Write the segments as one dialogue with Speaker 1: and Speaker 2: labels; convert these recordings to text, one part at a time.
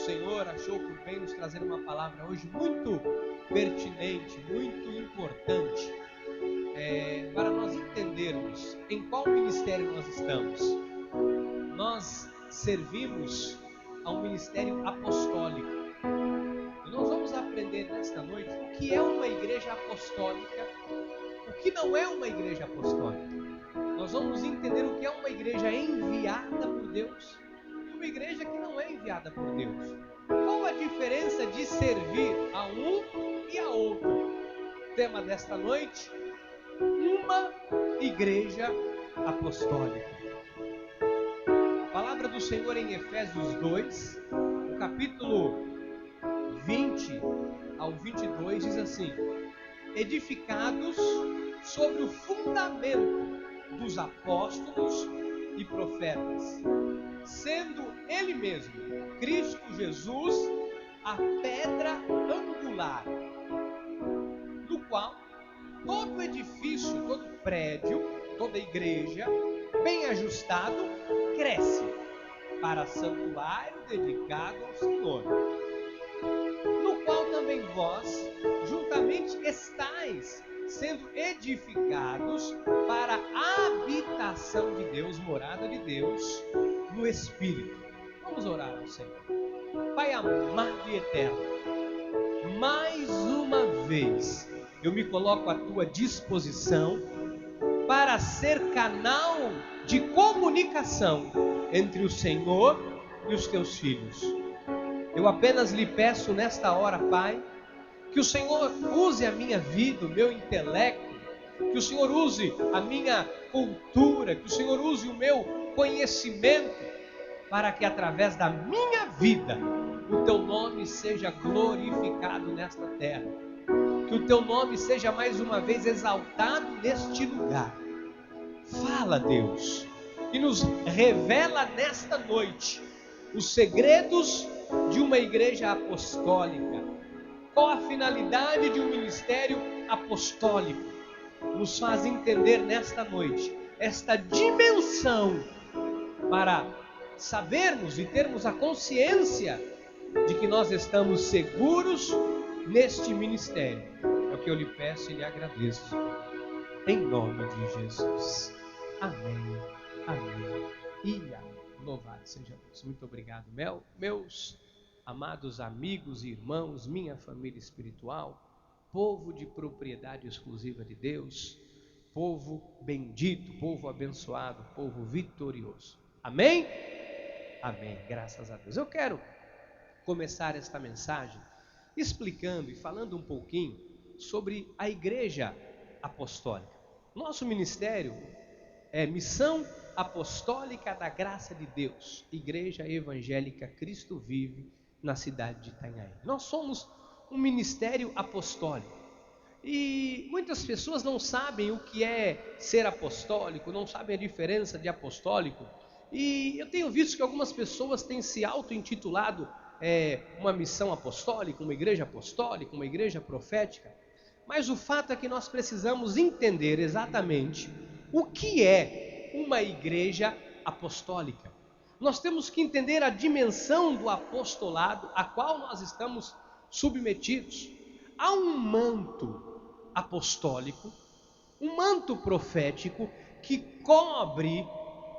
Speaker 1: Senhor achou por bem nos trazer uma palavra hoje muito pertinente, muito importante, para nós entendermos em qual ministério nós estamos. Nós servimos a um ministério apostólico. E nós vamos aprender nesta noite o que é uma igreja apostólica, o que não é uma igreja apostólica. Nós vamos entender o que é uma igreja enviada por Deus e uma igreja que não é enviada por Deus. Qual a diferença de servir a um e a outro? O tema desta noite: uma igreja apostólica. A palavra do Senhor em Efésios 2, no capítulo 20 ao 22, diz assim: edificados sobre o fundamento dos apóstolos e profetas, sendo Ele mesmo, Cristo Jesus, a pedra angular, no qual todo edifício, todo prédio, toda igreja, bem ajustado, cresce para santuário dedicado ao Senhor, no qual também vós juntamente estáis sendo edificados para a habitação de Deus, morada de Deus, no Espírito. Vamos orar ao Senhor. Pai amado e eterno, mais uma vez eu me coloco à tua disposição para ser canal de comunicação entre o Senhor e os teus filhos. Eu apenas lhe peço nesta hora, Pai, que o Senhor use a minha vida, o meu intelecto, que o Senhor use a minha cultura, que o Senhor use o meu conhecimento, para que através da minha vida o teu nome seja glorificado nesta terra, que o teu nome seja mais uma vez exaltado neste lugar. Fala, Deus, e nos revela nesta noite os segredos de uma igreja apostólica. Qual a finalidade de um ministério apostólico? Nos faz entender nesta noite esta dimensão, para sabermos e termos a consciência de que nós estamos seguros neste ministério. É o que eu lhe peço e lhe agradeço, em nome de Jesus. Amém, amém e amém. Louvado seja Deus. Muito obrigado, meus amados amigos e irmãos, minha família espiritual, povo de propriedade exclusiva de Deus, povo bendito, povo abençoado, povo vitorioso. Amém? Amém, graças a Deus. Eu quero começar esta mensagem explicando e falando um pouquinho sobre a igreja apostólica. Nosso ministério é Missão Apostólica da Graça de Deus, Igreja Evangélica Cristo Vive, na cidade de Itanhaém. Nós somos um ministério apostólico e muitas pessoas não sabem o que é ser apostólico, não sabem a diferença de apostólico, e eu tenho visto que algumas pessoas têm se auto-intitulado uma missão apostólica, uma igreja apostólica, uma igreja profética, mas o fato é que nós precisamos entender exatamente o que é uma igreja apostólica. Nós temos que entender a dimensão do apostolado a qual nós estamos submetidos. Há um manto apostólico, um manto profético que cobre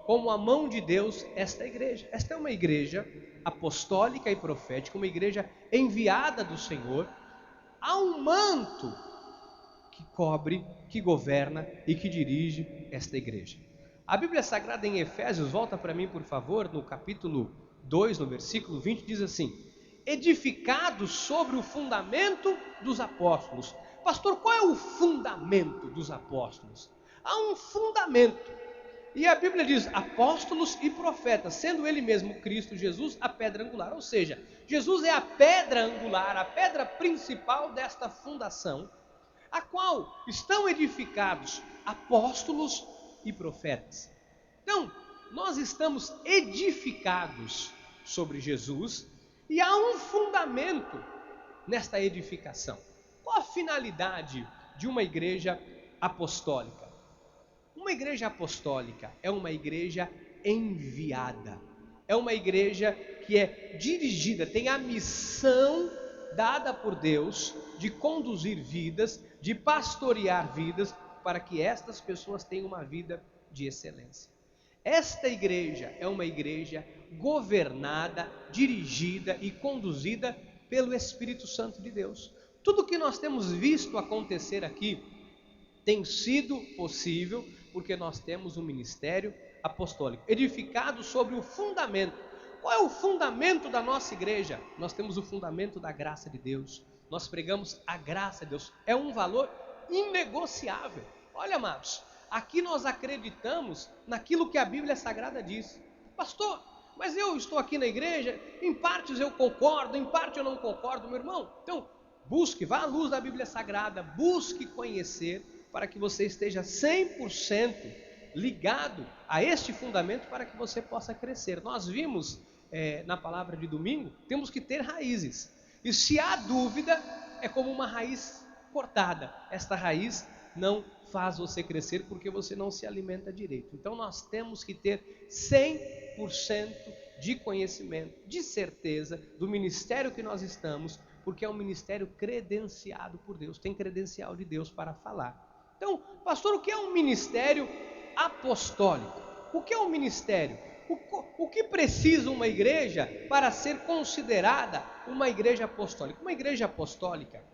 Speaker 1: como a mão de Deus esta igreja. Esta é uma igreja apostólica e profética, uma igreja enviada do Senhor. Há um manto que cobre, que governa e que dirige esta igreja. A Bíblia Sagrada em Efésios, volta para mim por favor, no capítulo 2, no versículo 20, diz assim: edificados sobre o fundamento dos apóstolos. Pastor, qual é o fundamento dos apóstolos? Há um fundamento, e a Bíblia diz apóstolos e profetas, sendo Ele mesmo, Cristo Jesus, a pedra angular. Ou seja, Jesus é a pedra angular, a pedra principal desta fundação, a qual estão edificados apóstolos e profetas. Então, nós estamos edificados sobre Jesus e há um fundamento nesta edificação. Qual a finalidade de uma igreja apostólica? Uma igreja apostólica é uma igreja enviada, é uma igreja que é dirigida, tem a missão dada por Deus de conduzir vidas, de pastorear vidas, para que estas pessoas tenham uma vida de excelência. Esta igreja é uma igreja governada, dirigida e conduzida pelo Espírito Santo de Deus. Tudo que nós temos visto acontecer aqui tem sido possível porque nós temos um ministério apostólico edificado sobre o fundamento. Qual é o fundamento da nossa igreja? Nós temos o fundamento da graça de Deus. Nós pregamos a graça de Deus. É um valor inegociável. Olha, amados, aqui nós acreditamos naquilo que a Bíblia Sagrada diz. Pastor, mas eu estou aqui na igreja, em partes eu concordo, em parte eu não concordo, meu irmão. Então, busque, vá à luz da Bíblia Sagrada, busque conhecer, para que você esteja 100% ligado a este fundamento, para que você possa crescer. Nós vimos na palavra de domingo, temos que ter raízes. E se há dúvida, é como uma raiz cortada. Esta raiz não faz você crescer porque você não se alimenta direito. Então nós temos que ter 100% de conhecimento, de certeza do ministério que nós estamos, porque é um ministério credenciado por Deus, tem credencial de Deus para falar. Então, pastor, o que é um ministério apostólico? O que é um ministério? O que precisa uma igreja para ser considerada uma igreja apostólica? Uma igreja apostólica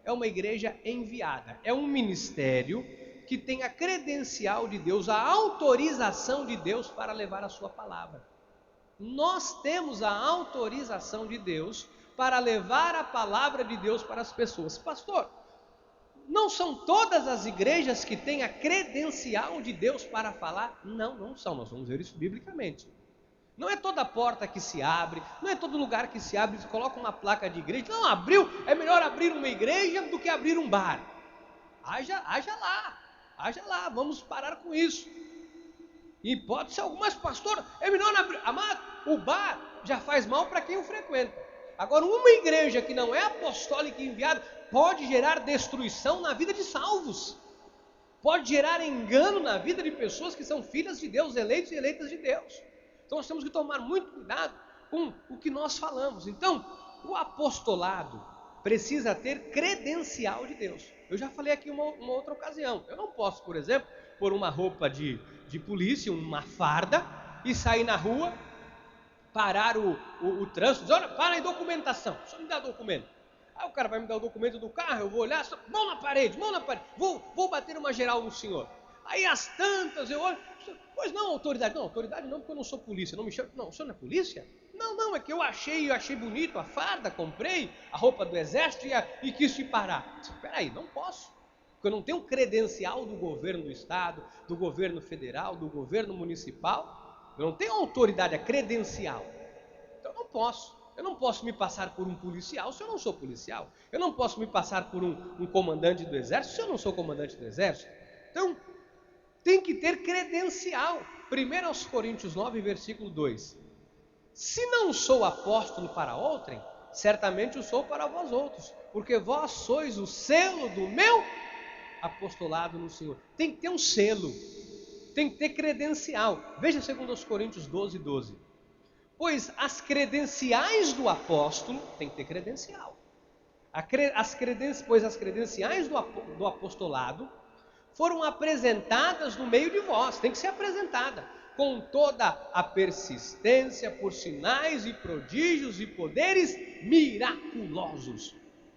Speaker 1: é uma igreja enviada, é um ministério que tem a credencial de Deus, a autorização de Deus para levar a sua palavra. Nós temos a autorização de Deus para levar a palavra de Deus para as pessoas. Pastor, não são todas as igrejas que têm a credencial de Deus para falar? Não, não são, nós vamos ver isso biblicamente. Não é toda porta que se abre, não é todo lugar que se abre, se coloca uma placa de igreja. Não, abriu, é melhor abrir uma igreja do que abrir um bar. Haja lá, vamos parar com isso. E pode ser algumas, pastor, é melhor abrir. Amado, o bar já faz mal para quem o frequenta. Agora, uma igreja que não é apostólica e enviada pode gerar destruição na vida de salvos, pode gerar engano na vida de pessoas que são filhas de Deus, eleitos e eleitas de Deus. Então nós temos que tomar muito cuidado com o que nós falamos. Então, o apostolado precisa ter credencial de Deus. Eu já falei aqui uma outra ocasião. Eu não posso, por exemplo, pôr uma roupa de polícia, uma farda, e sair na rua, parar o trânsito, dizer, olha, para aí, documentação, só me dá documento. Aí o cara vai me dar o documento do carro, eu vou olhar, mão na parede, vou bater uma geral no senhor. Aí as tantas eu olho, pois não, autoridade não, porque eu não sou polícia, não me chamo, não, o senhor não é polícia? Não, é que eu achei bonito a farda, comprei a roupa do exército e quis te parar. Espera aí, não posso, porque eu não tenho credencial do governo do estado, do governo federal, do governo municipal, eu não tenho autoridade, a credencial, então eu não posso me passar por um policial se eu não sou policial, eu não posso me passar por um comandante do exército se eu não sou comandante do exército. Então, tem que ter credencial. 1 Coríntios 9, versículo 2. Se não sou apóstolo para outrem, certamente o sou para vós outros, porque vós sois o selo do meu apostolado no Senhor. Tem que ter um selo, tem que ter credencial. Veja 2 Coríntios 12, 12. Pois as credenciais do apóstolo, tem que ter credencial. Pois as credenciais do apostolado foram apresentadas no meio de vós, tem que ser apresentada, com toda a persistência, por sinais e prodígios e poderes miraculosos.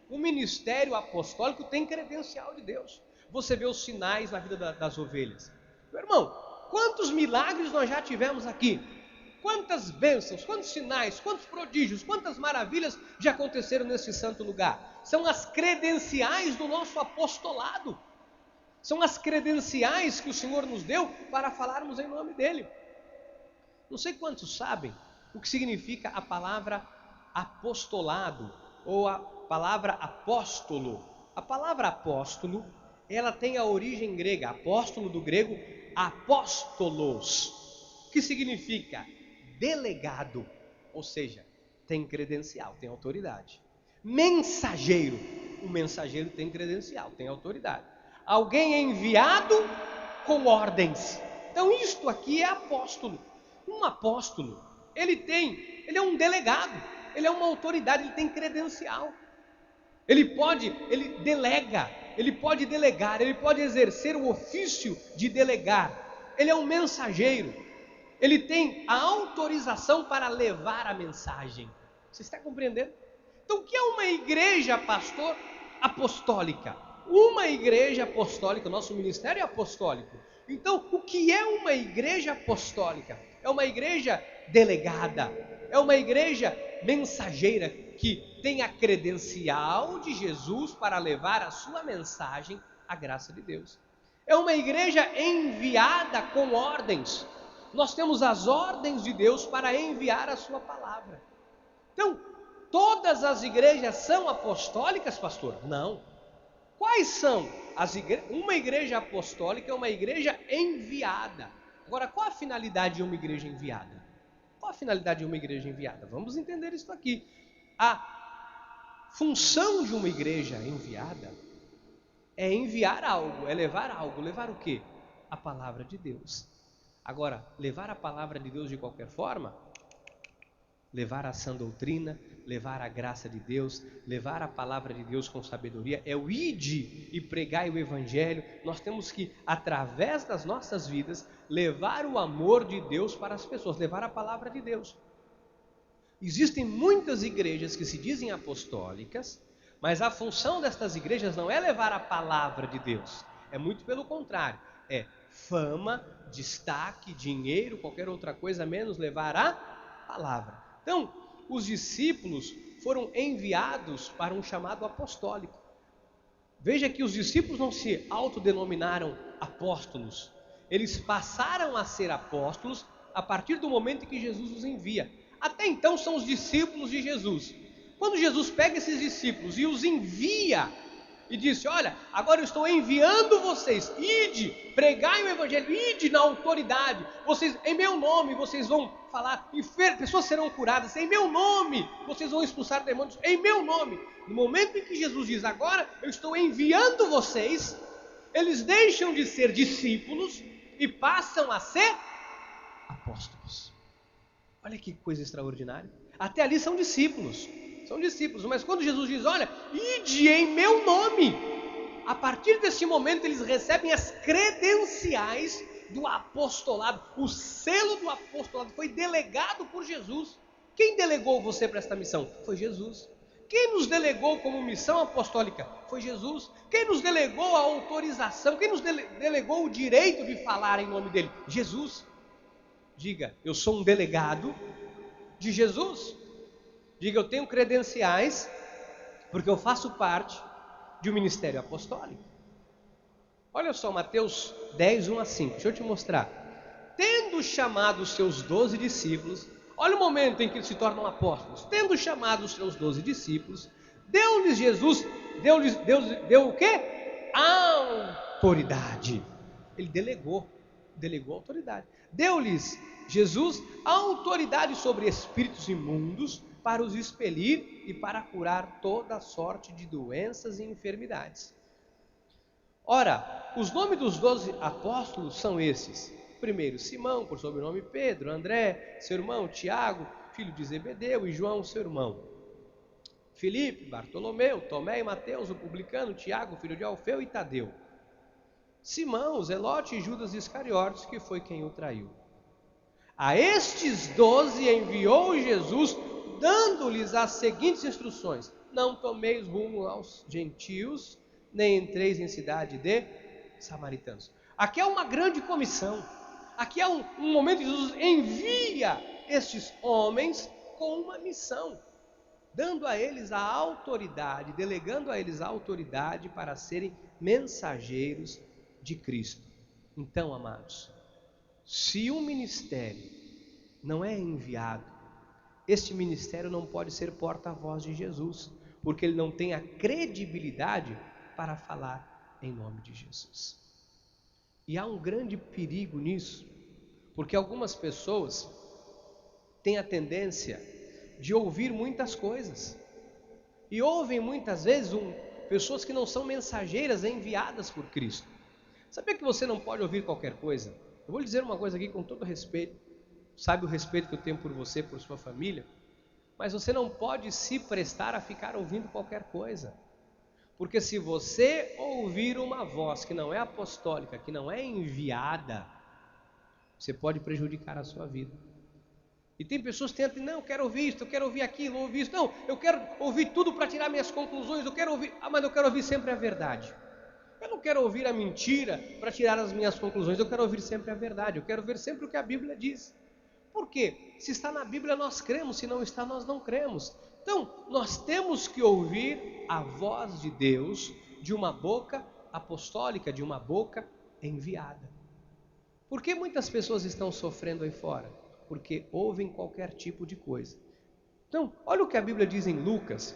Speaker 1: O ministério apostólico tem credencial de Deus. Você vê os sinais na vida das ovelhas. Meu irmão, quantos milagres nós já tivemos aqui? Quantas bênçãos, quantos sinais, quantos prodígios, quantas maravilhas já aconteceram nesse santo lugar? São as credenciais do nosso apostolado. São as credenciais que o Senhor nos deu para falarmos em nome dEle. Não sei quantos sabem o que significa a palavra apostolado ou a palavra apóstolo. A palavra apóstolo, ela tem a origem grega, apóstolo do grego apóstolos, que significa delegado, ou seja, tem credencial, tem autoridade. Mensageiro, o mensageiro tem credencial, tem autoridade. Alguém é enviado com ordens. Então isto aqui é apóstolo. Um apóstolo, ele tem Ele é um delegado, ele é uma autoridade, ele tem credencial. Ele delega, ele pode delegar, ele pode exercer o ofício de delegar. Ele é um mensageiro, ele tem a autorização para levar a mensagem. Você está compreendendo? Então, o que é uma igreja, pastor, apostólica? Uma igreja apostólica, nosso ministério é apostólico. Então, o que é uma igreja apostólica? É uma igreja delegada, é uma igreja mensageira que tem a credencial de Jesus para levar a sua mensagem, a graça de Deus. É uma igreja enviada com ordens. Nós temos as ordens de Deus para enviar a sua palavra. Então, todas as igrejas são apostólicas, pastor? Não. Quais são as igrejas? Uma igreja apostólica é uma igreja enviada. Agora, qual a finalidade de uma igreja enviada? Qual a finalidade de uma igreja enviada? Vamos entender isso aqui. A função de uma igreja enviada é enviar algo, é levar algo. Levar o quê? A palavra de Deus. Agora, levar a palavra de Deus de qualquer forma, levar a sã doutrina, levar a graça de Deus, levar a palavra de Deus com sabedoria, é o ide e pregai o evangelho. Nós temos que, através das nossas vidas, levar o amor de Deus para as pessoas, levar a palavra de Deus. Existem muitas igrejas que se dizem apostólicas, mas a função destas igrejas não é levar a palavra de Deus, é muito pelo contrário, é fama, destaque, dinheiro, qualquer outra coisa, menos levar a palavra. Então, os discípulos foram enviados para um chamado apostólico. Veja que os discípulos não se autodenominaram apóstolos, eles passaram a ser apóstolos a partir do momento em que Jesus os envia. Até então são os discípulos de Jesus. Quando Jesus pega esses discípulos e os envia e disse: olha, agora eu estou enviando vocês, ide, pregai o evangelho, ide na autoridade, vocês, em meu nome vocês vão falar, pessoas serão curadas, em meu nome vocês vão expulsar demônios, em meu nome. No momento em que Jesus diz: agora eu estou enviando vocês, eles deixam de ser discípulos e passam a ser apóstolos. Olha que coisa extraordinária. Até ali são discípulos, mas quando Jesus diz: olha, ide em meu nome, a partir desse momento eles recebem as credenciais do apostolado. O selo do apostolado foi delegado por Jesus. Quem delegou você para esta missão? Foi Jesus. Quem nos delegou como missão apostólica? Foi Jesus. Quem nos delegou a autorização? Quem nos delegou o direito de falar em nome dele? Jesus. Diga: eu sou um delegado de Jesus. Diga: eu tenho credenciais, porque eu faço parte de um ministério apostólico. Olha só, Mateus 10, 1 a 5. Deixa eu te mostrar. Tendo chamado os seus 12 discípulos, olha o momento em que eles se tornam apóstolos. Tendo chamado os seus 12 discípulos, deu-lhes Jesus, deu o quê? Autoridade. Ele delegou autoridade. Deu-lhes Jesus a autoridade sobre espíritos imundos para os expelir e para curar toda sorte de doenças e enfermidades. Ora, os nomes dos 12 apóstolos são esses: primeiro Simão, por sobrenome Pedro; André, seu irmão; Tiago, filho de Zebedeu; e João, seu irmão; Filipe, Bartolomeu, Tomé e Mateus, o publicano; Tiago, filho de Alfeu, e Tadeu; Simão, Zelote, e Judas Iscariotes, que foi quem o traiu. A estes 12 enviou Jesus, dando-lhes as seguintes instruções: não tomeis rumo aos gentios, nem entreis em cidade de samaritanos. Aqui é uma grande comissão. Aqui é um momento em que Jesus envia estes homens com uma missão, dando a eles a autoridade, delegando a eles a autoridade para serem mensageiros de Cristo. Então, amados, se um ministério não é enviado, este ministério não pode ser porta-voz de Jesus, porque ele não tem a credibilidade para falar em nome de Jesus. E há um grande perigo nisso, porque algumas pessoas têm a tendência de ouvir muitas coisas, e ouvem muitas vezes pessoas que não são mensageiras enviadas por Cristo. Sabia que você não pode ouvir qualquer coisa? Eu vou lhe dizer uma coisa aqui com todo respeito, sabe o respeito que eu tenho por você, por sua família? Mas você não pode se prestar a ficar ouvindo qualquer coisa. Porque se você ouvir uma voz que não é apostólica, que não é enviada, você pode prejudicar a sua vida. E tem pessoas que tentam, não, eu quero ouvir isso, eu quero ouvir aquilo, ouvir isso. Não, eu quero ouvir tudo para tirar minhas conclusões, eu quero ouvir, mas eu quero ouvir sempre a verdade. Eu não quero ouvir a mentira para tirar as minhas conclusões, eu quero ouvir sempre a verdade, eu quero ver sempre o que a Bíblia diz. Por quê? Se está na Bíblia nós cremos, se não está nós não cremos. Então, nós temos que ouvir a voz de Deus de uma boca apostólica, de uma boca enviada. Por que muitas pessoas estão sofrendo aí fora? Porque ouvem qualquer tipo de coisa. Então, olha o que a Bíblia diz em Lucas.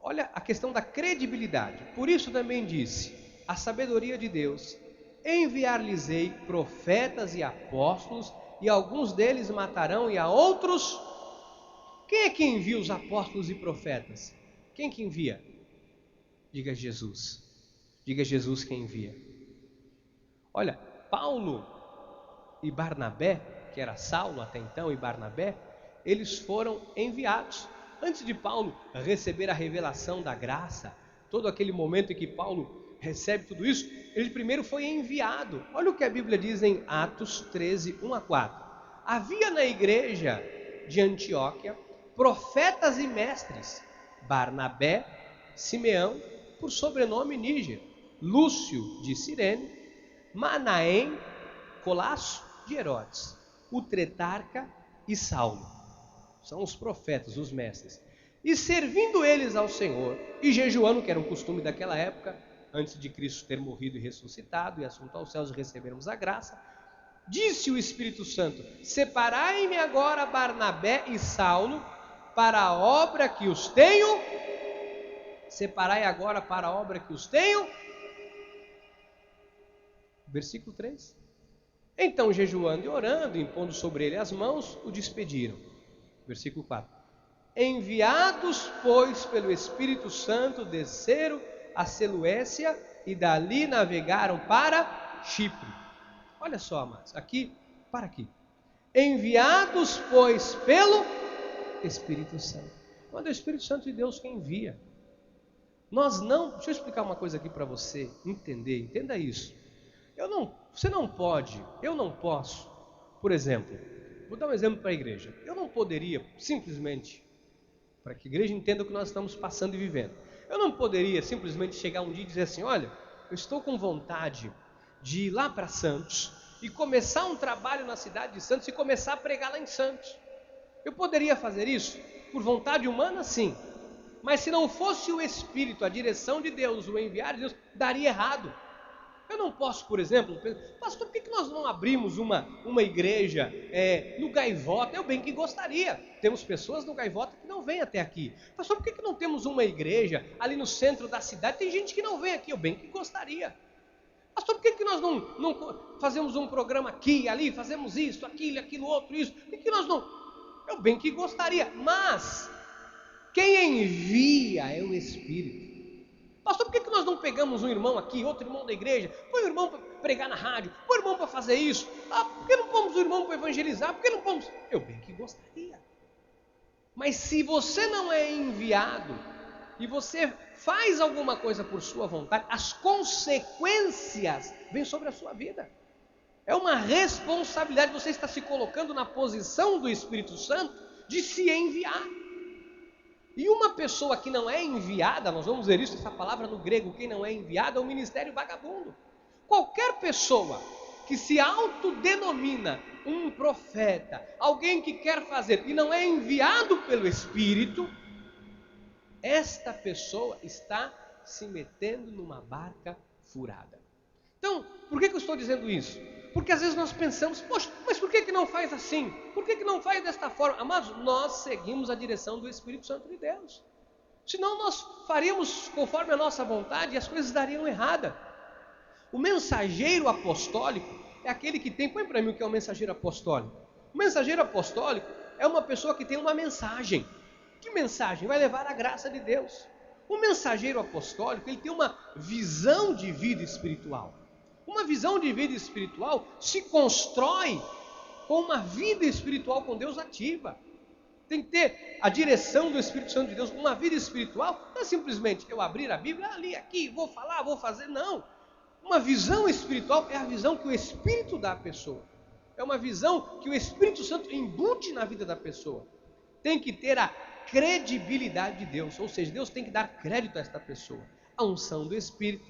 Speaker 1: Olha a questão da credibilidade. Por isso também disse, a sabedoria de Deus, enviar-lhes-ei profetas e apóstolos, e alguns deles matarão, e a outros... Quem é que envia os apóstolos e profetas? Quem que envia? Diga Jesus. Diga Jesus quem envia. Olha, Paulo e Barnabé, que era Saulo até então e Barnabé, eles foram enviados. Antes de Paulo receber a revelação da graça, todo aquele momento em que Paulo recebe tudo isso, ele primeiro foi enviado. Olha o que a Bíblia diz em Atos 13, 1 a 4. Havia na igreja de Antioquia profetas e mestres, Barnabé, Simeão, por sobrenome Níger, Lúcio de Cirene, Manaém, Colasso de Herodes, o Tretarca e Saulo. São os profetas, os mestres. E servindo eles ao Senhor, e jejuando, que era um costume daquela época, antes de Cristo ter morrido e ressuscitado, e assunto aos céus e recebermos a graça, disse o Espírito Santo, separai-me agora Barnabé e Saulo, para a obra que os tenho, separai agora para a obra que os tenho. Versículo 3. Então, jejuando e orando, impondo sobre ele as mãos, o despediram. Versículo 4. Enviados, pois, pelo Espírito Santo, desceram a Seleuécia e dali navegaram para Chipre. Olha só, amados, aqui, para aqui. Enviados, pois, pelo Espírito Santo. Quando é o Espírito Santo de Deus quem envia. Nós não, deixa eu explicar uma coisa aqui para você entender, entenda isso. Você não pode, eu não posso, por exemplo, vou dar um exemplo para a igreja. Eu não poderia simplesmente, para que a igreja entenda o que nós estamos passando e vivendo, eu não poderia simplesmente chegar um dia e dizer assim, olha, eu estou com vontade de ir lá para Santos e começar um trabalho na cidade de Santos e começar a pregar lá em Santos. Eu poderia fazer isso? Por vontade humana, sim. Mas se não fosse o Espírito, a direção de Deus, o enviar de Deus, daria errado. Eu não posso, por exemplo, pastor, por que nós não abrimos uma igreja no Gaivota? Eu bem que gostaria. Temos pessoas no Gaivota que não vêm até aqui. Pastor, por que não temos uma igreja ali no centro da cidade? Tem gente que não vem aqui, eu bem que gostaria. Pastor, por que nós não fazemos um programa aqui, ali, fazemos isso, aquilo, outro, isso? Por que nós não... Eu bem que gostaria, mas quem envia é o Espírito. Pastor, por que nós não pegamos um irmão aqui, outro irmão da igreja, põe o irmão para pregar na rádio, põe o irmão para fazer isso, por que não pomos o irmão para evangelizar, por que não pomos... Eu bem que gostaria. Mas se você não é enviado, e você faz alguma coisa por sua vontade, as consequências vêm sobre a sua vida. É uma responsabilidade, você está se colocando na posição do Espírito Santo de se enviar. E uma pessoa que não é enviada, nós vamos ver isso, essa palavra no grego, quem não é enviado é o ministério vagabundo. Qualquer pessoa que se autodenomina um profeta, alguém que quer fazer e não é enviado pelo Espírito, esta pessoa está se metendo numa barca furada. Então, por que eu estou dizendo isso? Porque às vezes nós pensamos, poxa, mas por que não faz assim? Por que não faz desta forma? Amados, nós seguimos a direção do Espírito Santo de Deus. Senão nós faríamos conforme a nossa vontade e as coisas dariam errada. O mensageiro apostólico é aquele que tem... Põe para mim o que é o mensageiro apostólico. O mensageiro apostólico é uma pessoa que tem uma mensagem. Que mensagem? Vai levar a graça de Deus. O mensageiro apostólico, ele tem uma visão de vida espiritual. Uma visão de vida espiritual se constrói com uma vida espiritual com Deus ativa. Tem que ter a direção do Espírito Santo de Deus. Uma vida espiritual não é simplesmente eu abrir a Bíblia, ali, aqui, vou falar, vou fazer. Não. Uma visão espiritual é a visão que o Espírito dá à pessoa. É uma visão que o Espírito Santo embute na vida da pessoa. Tem que ter a credibilidade de Deus. Ou seja, Deus tem que dar crédito a esta pessoa. A unção do Espírito.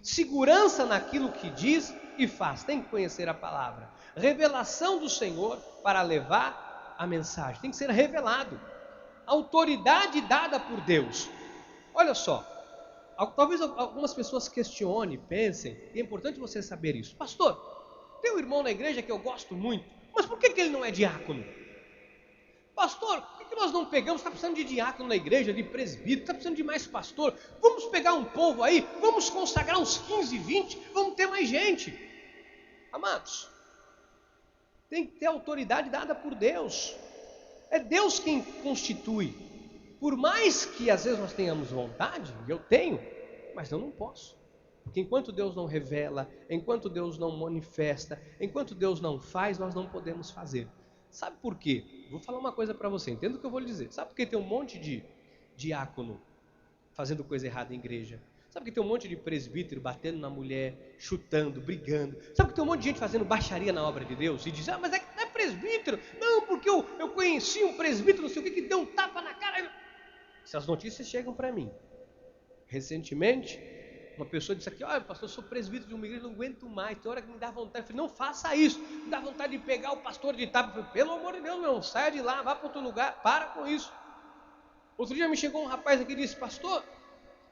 Speaker 1: Segurança naquilo que diz e faz. Tem que conhecer a palavra. Revelação do Senhor para levar a mensagem. Tem que ser revelado. Autoridade dada por Deus. Olha só. Talvez algumas pessoas questionem, pensem, e é importante você saber isso. Pastor, tem um irmão na igreja que eu gosto muito, mas por que ele não é diácono? Pastor, por que nós não pegamos? Está precisando de diácono na igreja, de presbítero, está precisando de mais pastor. Vamos pegar um povo aí, vamos consagrar uns 15, 20, vamos ter mais gente. Amados, tem que ter autoridade dada por Deus. É Deus quem constitui. Por mais que às vezes nós tenhamos vontade, eu tenho, mas eu não posso. Porque enquanto Deus não revela, enquanto Deus não manifesta, enquanto Deus não faz, nós não podemos fazer. Sabe por quê? Vou falar uma coisa para você, entenda o que eu vou lhe dizer. Sabe por que tem um monte de diácono fazendo coisa errada em igreja? Sabe por que tem um monte de presbítero batendo na mulher, chutando, brigando? Sabe por que tem um monte de gente fazendo baixaria na obra de Deus? E diz, mas é presbítero. Não, porque eu conheci um presbítero, não sei o que deu um tapa na cara. Essas notícias chegam para mim. Recentemente, uma pessoa disse aqui, olha pastor, eu sou presbítero de uma igreja, não aguento mais, tem hora que me dá vontade. Eu falei, não faça isso, me dá vontade de pegar o pastor de tapa. Eu falei, pelo amor de Deus, meu irmão, saia de lá, vá para outro lugar, para com isso. Outro dia me chegou um rapaz aqui e disse, pastor,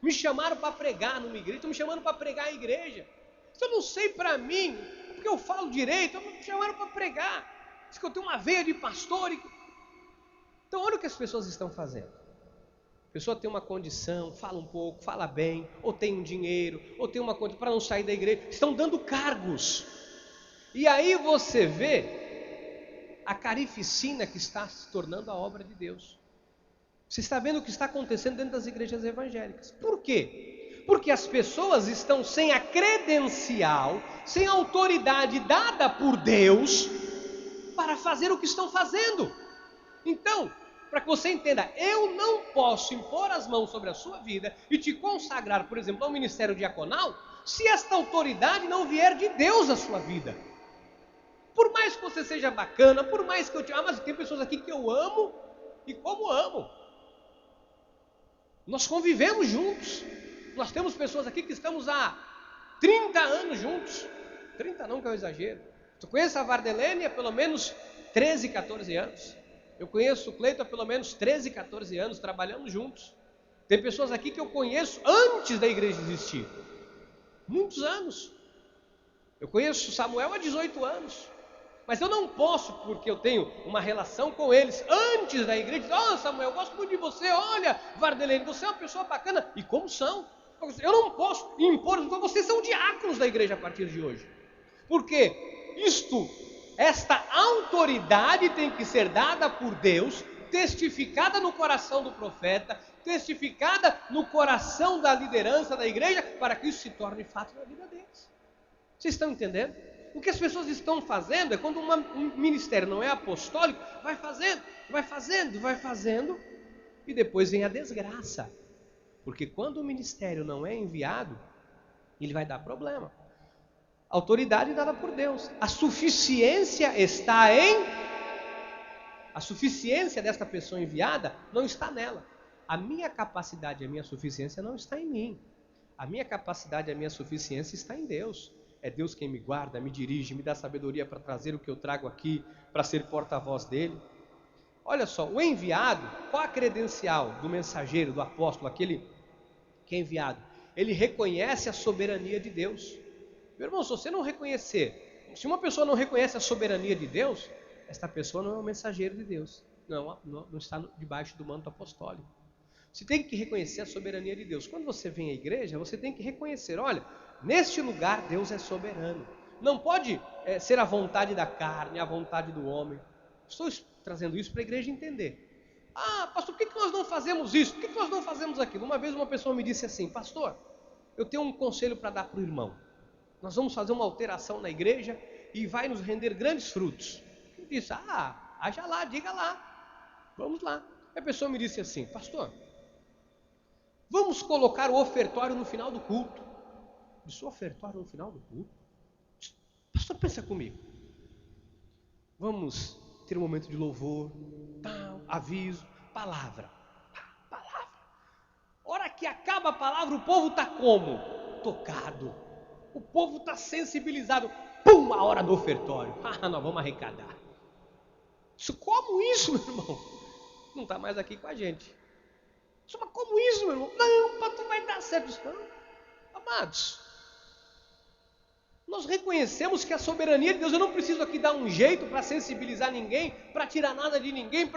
Speaker 1: me chamaram para pregar numa igreja, estão me chamando para pregar a igreja. Se eu não sei para mim, porque eu falo direito, me chamaram para pregar. Diz que eu tenho uma veia de pastor. Então olha o que as pessoas estão fazendo. A pessoa tem uma condição, fala um pouco, fala bem, ou tem um dinheiro, ou tem uma condição para não sair da igreja. Estão dando cargos. E aí você vê a carificina que está se tornando a obra de Deus. Você está vendo o que está acontecendo dentro das igrejas evangélicas. Por quê? Porque as pessoas estão sem a credencial, sem a autoridade dada por Deus para fazer o que estão fazendo. Então, para que você entenda, eu não posso impor as mãos sobre a sua vida e te consagrar, por exemplo, ao ministério diaconal, se esta autoridade não vier de Deus à sua vida. Por mais que você seja bacana, por mais que eu te ame, mas tem pessoas aqui que eu amo e como amo. Nós convivemos juntos. Nós temos pessoas aqui que estamos há 30 anos juntos. 30 não, que é um exagero. Eu conheço a Vardelene há pelo menos 13, 14 anos. Eu conheço o Cleiton há pelo menos 13, 14 anos, trabalhamos juntos. Tem pessoas aqui que eu conheço antes da igreja existir. Muitos anos. Eu conheço o Samuel há 18 anos. Mas eu não posso, porque eu tenho uma relação com eles antes da igreja, dizer, Samuel, eu gosto muito de você, olha, Vardelene, você é uma pessoa bacana. E como são? Eu não posso impor, então vocês são diáconos da igreja a partir de hoje. Porque esta autoridade tem que ser dada por Deus, testificada no coração do profeta, testificada no coração da liderança da igreja, para que isso se torne fato na vida deles. Vocês estão entendendo? O que as pessoas estão fazendo é quando um ministério não é apostólico, vai fazendo, e depois vem a desgraça. Porque quando o ministério não é enviado, ele vai dar problema. Autoridade dada por Deus. A suficiência desta pessoa enviada não está nela. A minha capacidade, a minha suficiência não está em mim. A minha capacidade, a minha suficiência está em Deus. É Deus quem me guarda, me dirige, me dá sabedoria para trazer o que eu trago aqui, para ser porta-voz dele. Olha só, o enviado, qual a credencial do mensageiro, do apóstolo, aquele que é enviado? Ele reconhece a soberania de Deus. Meu irmão, se você não reconhecer, se uma pessoa não reconhece a soberania de Deus, esta pessoa não é um mensageiro de Deus, não está debaixo do manto apostólico. Você tem que reconhecer a soberania de Deus. Quando você vem à igreja, você tem que reconhecer, olha, neste lugar Deus é soberano. Não pode ser a vontade da carne, a vontade do homem. Estou trazendo isso para a igreja entender. Pastor, por que nós não fazemos isso? Por que nós não fazemos aquilo? Uma vez uma pessoa me disse assim, pastor, eu tenho um conselho para dar para o irmão. Nós vamos fazer uma alteração na igreja e vai nos render grandes frutos. Ele disse, haja lá, diga lá. vamos lá. A pessoa me disse assim: pastor, vamos colocar o ofertório no final do culto. Eu disse: ofertório no final do culto? Pastor, pensa comigo. Vamos ter um momento de louvor, tal, aviso, palavra. Palavra. Hora que acaba a palavra, o povo está como? Tocado. O povo está sensibilizado. Pum, a hora do ofertório. Nós vamos arrecadar. Como isso, meu irmão? Não está mais aqui com a gente. Mas como isso, meu irmão? Não, pastor, vai dar certo. Não. Amados, nós reconhecemos que a soberania de Deus, eu não preciso aqui dar um jeito para sensibilizar ninguém, para tirar nada de ninguém,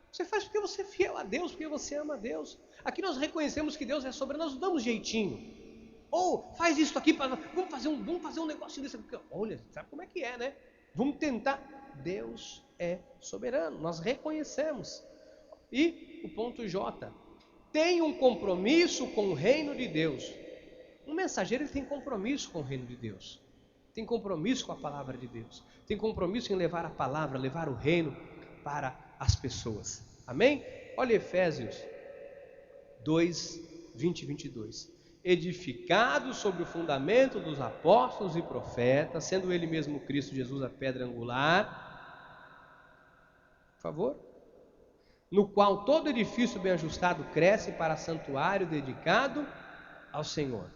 Speaker 1: Você faz porque você é fiel a Deus, porque você ama a Deus. Aqui nós reconhecemos que Deus é soberano, nós não damos jeitinho. Ou faz isso aqui, vamos fazer um negócio desse. Olha, sabe como é que é, né? Vamos tentar. Deus é soberano, nós reconhecemos. E o ponto J, tem um compromisso com o reino de Deus. Um mensageiro, ele tem compromisso com o reino de Deus, tem compromisso com a palavra de Deus, tem compromisso em levar a palavra, levar o reino para as pessoas. Amém? Olha Efésios 2, 20 e 22. Edificado sobre o fundamento dos apóstolos e profetas, sendo ele mesmo Cristo Jesus a pedra angular, por favor, no qual todo edifício bem ajustado cresce para santuário dedicado ao Senhor,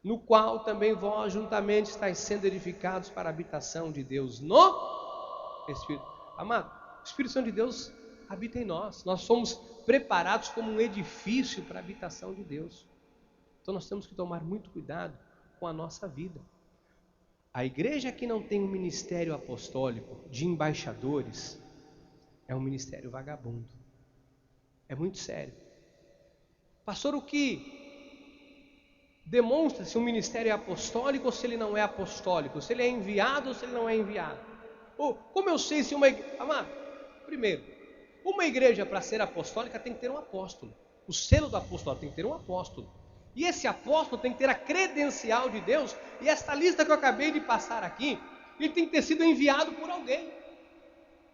Speaker 1: no qual também vós juntamente estáis sendo edificados para a habitação de Deus no Espírito. Amado, o Espírito Santo de Deus habita em nós. Nós somos preparados como um edifício para a habitação de Deus. Então nós temos que tomar muito cuidado com a nossa vida. A igreja que não tem um ministério apostólico de embaixadores é um ministério vagabundo. É muito sério. Pastor, o que demonstra se um ministério é apostólico ou se ele não é apostólico, se ele é enviado ou se ele não é enviado? Ou como eu sei se uma igreja... Amado, primeiro, uma igreja para ser apostólica tem que ter um apóstolo. O selo do apostolado tem que ter um apóstolo. E esse apóstolo tem que ter a credencial de Deus. E esta lista que eu acabei de passar aqui, ele tem que ter sido enviado por alguém.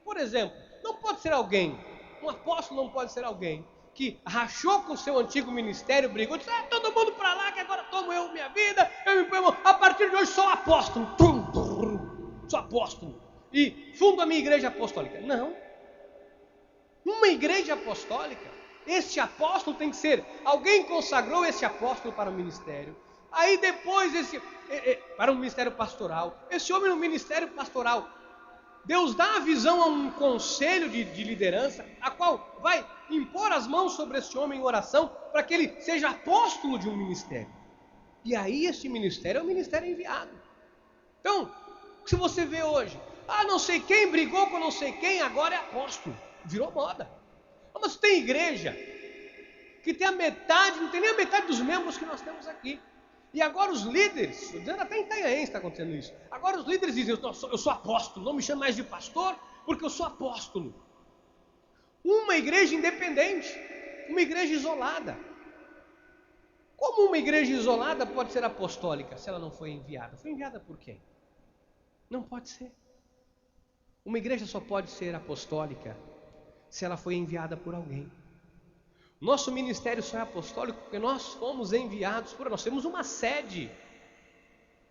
Speaker 1: Por exemplo, não pode ser alguém, um apóstolo não pode ser alguém que rachou com o seu antigo ministério, brigou, disse: todo mundo para lá, que agora tomo eu minha vida, eu me ponho, a partir de hoje sou apóstolo, sou apóstolo, e fundo a minha igreja apostólica. Não. Uma igreja apostólica, este apóstolo tem que ser, alguém consagrou esse apóstolo para o ministério, aí depois para o ministério pastoral, esse homem no ministério pastoral, Deus dá a visão a um conselho de liderança, a qual vai impor as mãos sobre esse homem em oração, para que ele seja apóstolo de um ministério. E aí esse ministério é um ministério enviado. Então, se você vê hoje, não sei quem brigou com não sei quem, agora é apóstolo, virou moda. Mas tem igreja que tem a metade, não tem nem a metade dos membros que nós temos aqui. E agora os líderes, estou dizendo até em Itanhaém está acontecendo isso. Agora os líderes dizem: eu sou apóstolo, não me chame mais de pastor, porque eu sou apóstolo. Uma igreja independente, uma igreja isolada. Como uma igreja isolada pode ser apostólica se ela não foi enviada? Foi enviada por quem? Não pode ser. Uma igreja só pode ser apostólica se ela foi enviada por alguém. Nosso ministério só é apostólico porque nós fomos enviados por... Nós temos uma sede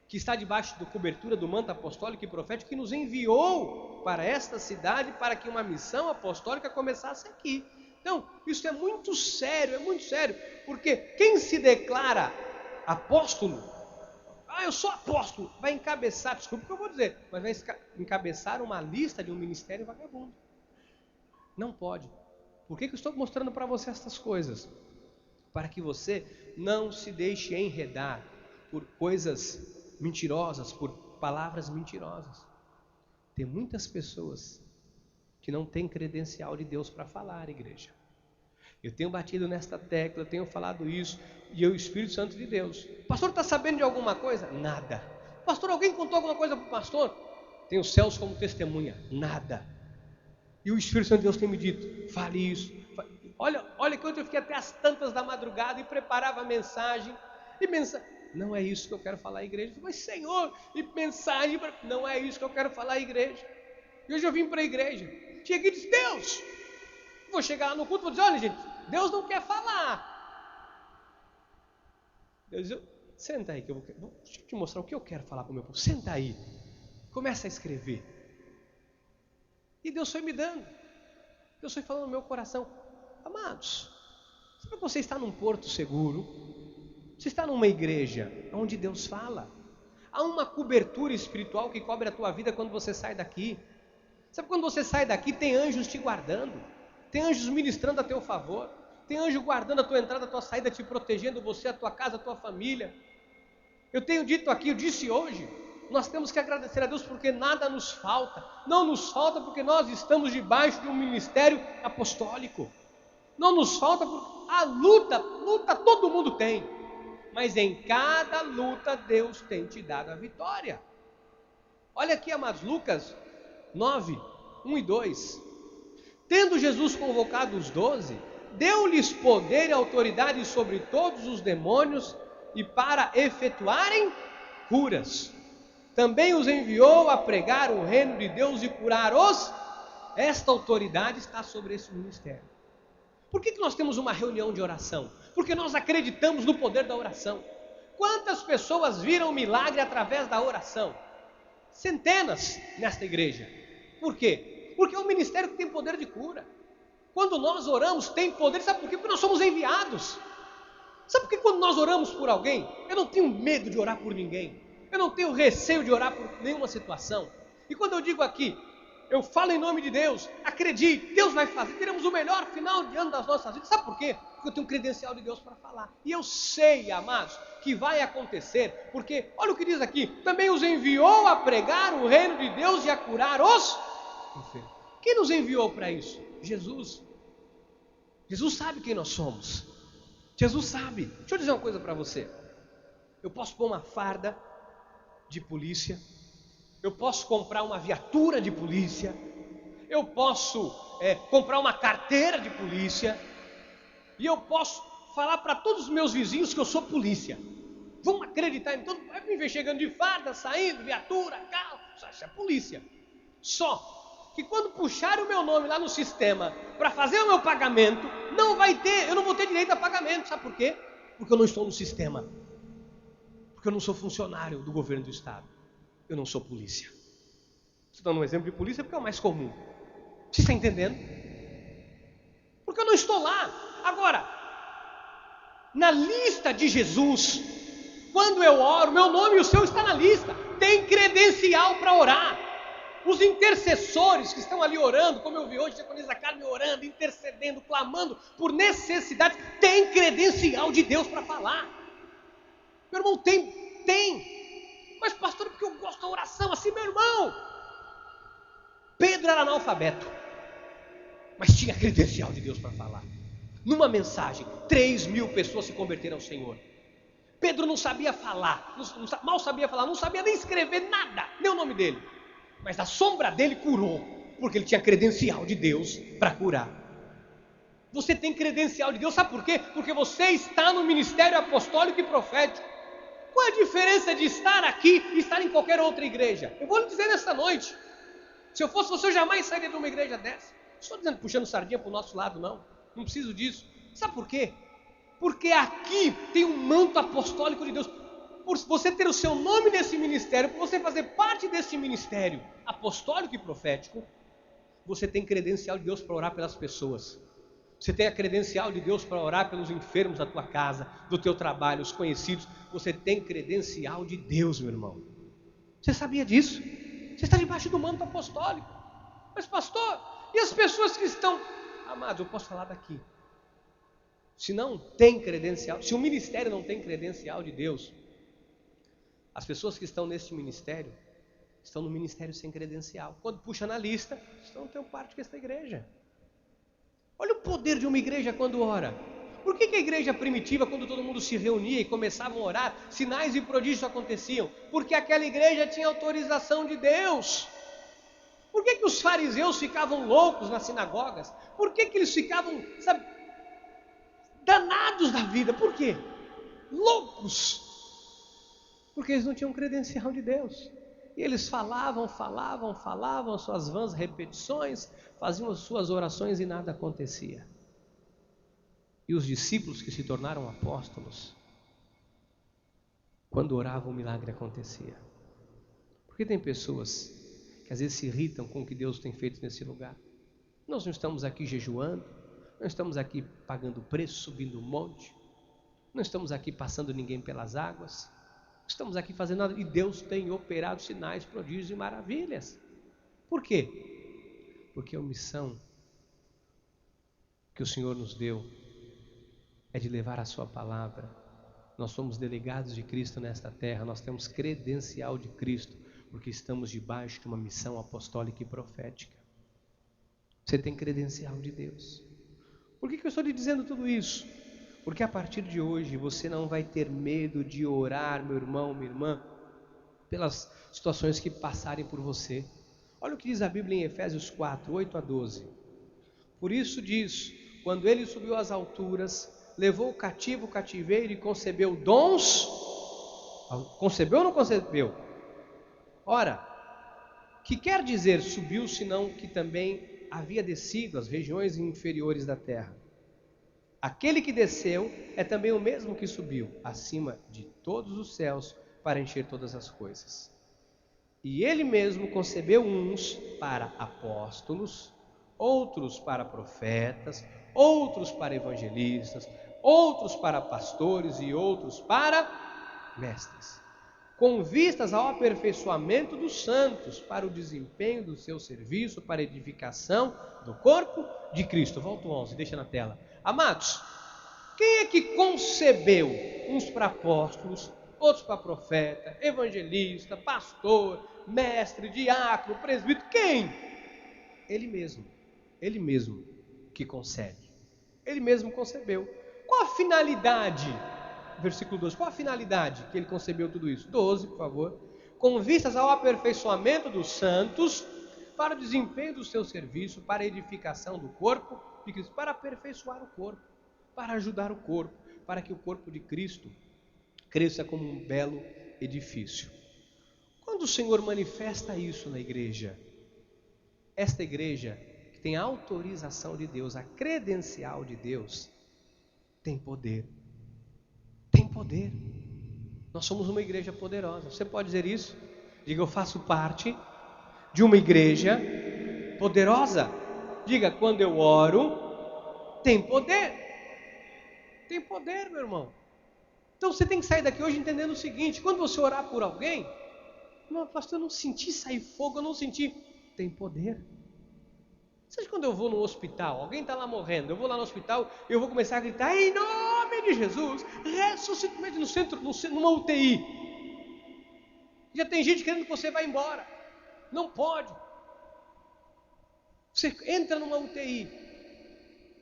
Speaker 1: que está debaixo da cobertura do manto apostólico e profético, que nos enviou para esta cidade para que uma missão apostólica começasse aqui. Então, isso é muito sério, porque quem se declara apóstolo, eu sou apóstolo, vai encabeçar, desculpa o que eu vou dizer, mas vai encabeçar uma lista de um ministério vagabundo. Não pode. Por que eu estou mostrando para você estas coisas? Para que você não se deixe enredar por coisas mentirosas, por palavras mentirosas. Tem muitas pessoas que não têm credencial de Deus para falar, igreja. Eu tenho batido nesta tecla, eu tenho falado isso, e o Espírito Santo de Deus. Pastor, está sabendo de alguma coisa? Nada. Pastor, alguém contou alguma coisa para o pastor? Tem os céus como testemunha? Nada. E o Espírito Santo de Deus tem me dito: fale isso. Olha que eu fiquei até as tantas da madrugada e preparava a mensagem. Não é isso que eu quero falar à igreja. Mas Senhor, e mensagem, não é isso que eu quero falar à igreja. E hoje eu vim para a igreja. Cheguei e disse: Deus, vou chegar lá no culto e vou dizer: olha, gente, Deus não quer falar. Deus diz: senta aí, que deixa eu te mostrar o que eu quero falar para o meu povo. Senta aí, começa a escrever. E Deus foi me dando. Deus foi falando no meu coração. Amados, sabe que você está num porto seguro? Você está numa igreja onde Deus fala. Há uma cobertura espiritual que cobre a tua vida quando você sai daqui. Sabe, quando você sai daqui, tem anjos te guardando, tem anjos ministrando a teu favor, tem anjo guardando a tua entrada, a tua saída, te protegendo, você, a tua casa, a tua família. Eu tenho dito aqui, eu disse hoje, nós temos que agradecer a Deus porque nada nos falta. Não nos falta porque nós estamos debaixo de um ministério apostólico. Não nos falta porque a luta todo mundo tem. Mas em cada luta Deus tem te dado a vitória. Olha aqui, amados, Lucas 9, 1 e 2. Tendo Jesus convocado os 12, deu-lhes poder e autoridade sobre todos os demônios e para efetuarem curas. Também os enviou a pregar o reino de Deus e curar os. Esta autoridade está sobre esse ministério. Por que nós temos uma reunião de oração? Porque nós acreditamos no poder da oração. Quantas pessoas viram milagre através da oração? Centenas nesta igreja. Por quê? Porque é um ministério que tem poder de cura. Quando nós oramos, tem poder. Sabe por quê? Porque nós somos enviados. Sabe por que quando nós oramos por alguém, eu não tenho medo de orar por ninguém? Eu não tenho receio de orar por nenhuma situação. E quando eu digo aqui, eu falo em nome de Deus, acredite, Deus vai fazer, teremos o melhor final de ano das nossas vidas. Sabe por quê? Porque eu tenho credencial de Deus para falar. E eu sei, amados, que vai acontecer, porque, olha o que diz aqui, também os enviou a pregar o reino de Deus e a curar os enfermos. Quem nos enviou para isso? Jesus. Jesus sabe quem nós somos. Jesus sabe. Deixa eu dizer uma coisa para você. Eu posso pôr uma farda de polícia, eu posso comprar uma viatura de polícia, eu posso comprar uma carteira de polícia, e eu posso falar para todos os meus vizinhos que eu sou polícia. Vão acreditar em tudo, vai me ver chegando de farda, saindo, viatura, carro, isso é polícia. Só que quando puxarem o meu nome lá no sistema para fazer o meu pagamento, eu não vou ter direito a pagamento. Sabe por quê? Porque eu não estou no sistema. Porque eu não sou funcionário do governo do estado. Eu não sou polícia. Estou dando um exemplo de polícia porque é o mais comum. Você está entendendo? Porque eu não estou lá. Agora, na lista de Jesus, quando eu oro, meu nome e o seu está na lista. Tem credencial para orar. Os intercessores que estão ali orando, como eu vi hoje, a Diaconisa Carmen orando, intercedendo, clamando por necessidades, tem credencial de Deus para falar. Meu irmão, tem. Mas pastor, porque eu gosto da oração assim, meu irmão. Pedro era analfabeto, mas tinha credencial de Deus para falar. Numa mensagem, 3.000 pessoas se converteram ao Senhor. Pedro não sabia falar, mal sabia falar, não sabia nem escrever nada, nem o nome dele. Mas a sombra dele curou, porque ele tinha credencial de Deus para curar. Você tem credencial de Deus, sabe por quê? Porque você está no ministério apostólico e profético. Qual é a diferença de estar aqui e estar em qualquer outra igreja? Eu vou lhe dizer nesta noite. Se eu fosse você, eu jamais sairia de uma igreja dessa. Não estou dizendo puxando sardinha para o nosso lado, não. Não preciso disso. Sabe por quê? Porque aqui tem um manto apostólico de Deus. Por você ter o seu nome nesse ministério, por você fazer parte desse ministério apostólico e profético, você tem credencial de Deus para orar pelas pessoas. Você tem a credencial de Deus para orar pelos enfermos da tua casa, do teu trabalho, os conhecidos. Você tem credencial de Deus, meu irmão. Você sabia disso? Você está debaixo do manto apostólico. Mas pastor, e as pessoas que estão... Amados, eu posso falar daqui. Se não tem credencial, se o ministério não tem credencial de Deus, as pessoas que estão neste ministério, estão no ministério sem credencial. Quando puxa na lista, não tem parte com esta igreja. Olha o poder de uma igreja quando ora. Por que a igreja primitiva, quando todo mundo se reunia e começavam a orar, sinais e prodígios aconteciam? Porque aquela igreja tinha autorização de Deus. Por que os fariseus ficavam loucos nas sinagogas? Por que eles ficavam, danados da vida? Por quê? Loucos. Porque eles não tinham credencial de Deus. E eles falavam suas vãs repetições, faziam as suas orações e nada acontecia. E os discípulos que se tornaram apóstolos, quando oravam, o milagre acontecia. Porque tem pessoas que às vezes se irritam com o que Deus tem feito nesse lugar. Nós não estamos aqui jejuando, não estamos aqui pagando preço, subindo um monte, não estamos aqui passando ninguém pelas águas, não estamos aqui fazendo nada, e Deus tem operado sinais, prodígios e maravilhas. Por quê? Porque a missão que o Senhor nos deu é de levar a sua palavra. Nós somos delegados de Cristo nesta terra, nós temos credencial de Cristo, porque estamos debaixo de uma missão apostólica e profética. Você tem credencial de Deus. Por que eu estou lhe dizendo tudo isso? Porque a partir de hoje você não vai ter medo de orar, meu irmão, minha irmã, pelas situações que passarem por você. Olha o que diz a Bíblia em Efésios 4, 8 a 12. Por isso diz, quando ele subiu às alturas, levou o cativo o cativeiro e concebeu dons. Concebeu ou não concebeu? Ora, que quer dizer subiu, senão que também havia descido às regiões inferiores da terra? Aquele que desceu é também o mesmo que subiu acima de todos os céus para encher todas as coisas. E ele mesmo concebeu uns para apóstolos, outros para profetas, outros para evangelistas, outros para pastores e outros para mestres, com vistas ao aperfeiçoamento dos santos, para o desempenho do seu serviço, para a edificação do corpo de Cristo. Volta o 11, deixa na tela. Amados, quem é que concebeu uns para apóstolos, outros para profeta, evangelista, pastor, mestre, diácono, presbítero? Quem? Ele mesmo que concebe. Ele mesmo concebeu. Qual a finalidade? Versículo 12, qual a finalidade que ele concebeu tudo isso? 12, por favor. Com vistas ao aperfeiçoamento dos santos, para o desempenho do seu serviço, para a edificação do corpo de Cristo, para aperfeiçoar o corpo, para ajudar o corpo, para que o corpo de Cristo cresça como um belo edifício. Quando o Senhor manifesta isso na igreja, esta igreja que tem a autorização de Deus, a credencial de Deus, tem poder. Tem poder. Nós somos uma igreja poderosa. Você pode dizer isso? Diga, eu faço parte de uma igreja poderosa. Diga, quando eu oro, tem poder. Tem poder, meu irmão. Então você tem que sair daqui hoje entendendo o seguinte: quando você orar por alguém, não, pastor, eu não senti sair fogo, eu não senti. Tem poder. Sabe quando eu vou no hospital, alguém está lá morrendo, eu vou lá no hospital e eu vou começar a gritar, em nome de Jesus, ressuscita no centro, numa UTI. Já tem gente querendo que você vá embora. Não pode. Você entra numa UTI.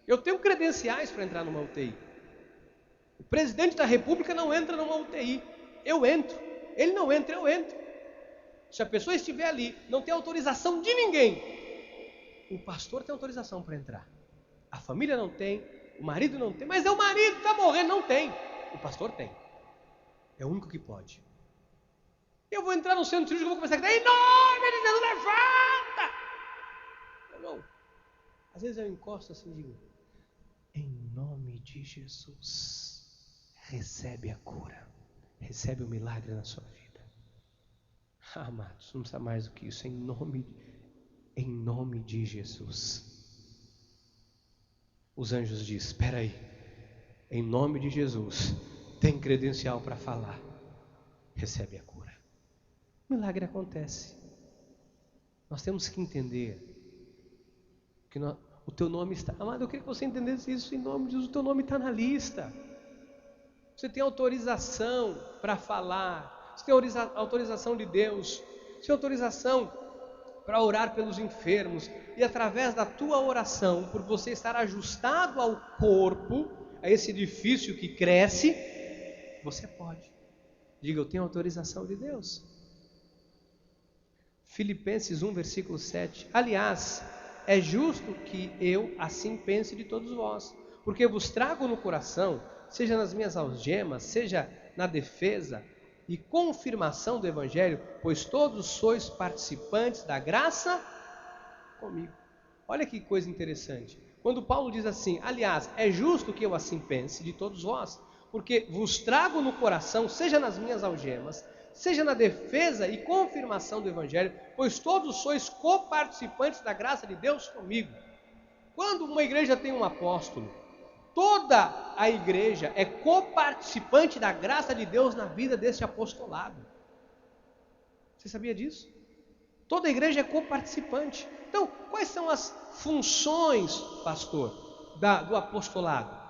Speaker 1: Eu tenho credenciais para entrar numa UTI. O presidente da república não entra numa UTI. Eu entro. Ele não entra, eu entro. Se a pessoa estiver ali, não tem autorização de ninguém. O pastor tem autorização para entrar. A família não tem, o marido não tem, mas é o marido que está morrendo, não tem. O pastor tem. É o único que pode. Eu vou entrar no centro cirúrgico e vou começar a gritar, em nome de Jesus, levanta! Irmão, às vezes eu encosto assim e digo, em nome de Jesus, recebe a cura, recebe o milagre na sua vida. Amados, não precisa mais do que isso, em nome de Jesus. Os anjos dizem, espera aí, em nome de Jesus, tem credencial para falar, recebe a cura. O milagre acontece. Nós temos que entender que o teu nome está... Amado, eu queria que você entendesse isso em nome de Jesus, o teu nome está na lista. Você tem autorização para falar, você tem autorização de Deus, você tem autorização para orar pelos enfermos, e através da tua oração, por você estar ajustado ao corpo, a esse edifício que cresce, você pode. Diga, eu tenho autorização de Deus. Filipenses 1, versículo 7. Aliás, é justo que eu assim pense de todos vós, porque vos trago no coração, seja nas minhas algemas, seja na defesa, e confirmação do Evangelho, pois todos sois participantes da graça comigo. Olha que coisa interessante. Quando Paulo diz assim, aliás, é justo que eu assim pense de todos vós, porque vos trago no coração, seja nas minhas algemas, seja na defesa e confirmação do Evangelho, pois todos sois coparticipantes da graça de Deus comigo. Quando uma igreja tem um apóstolo, toda a igreja é coparticipante da graça de Deus na vida desse apostolado. Você sabia disso? Toda a igreja é coparticipante. Então, quais são as funções, pastor, do apostolado?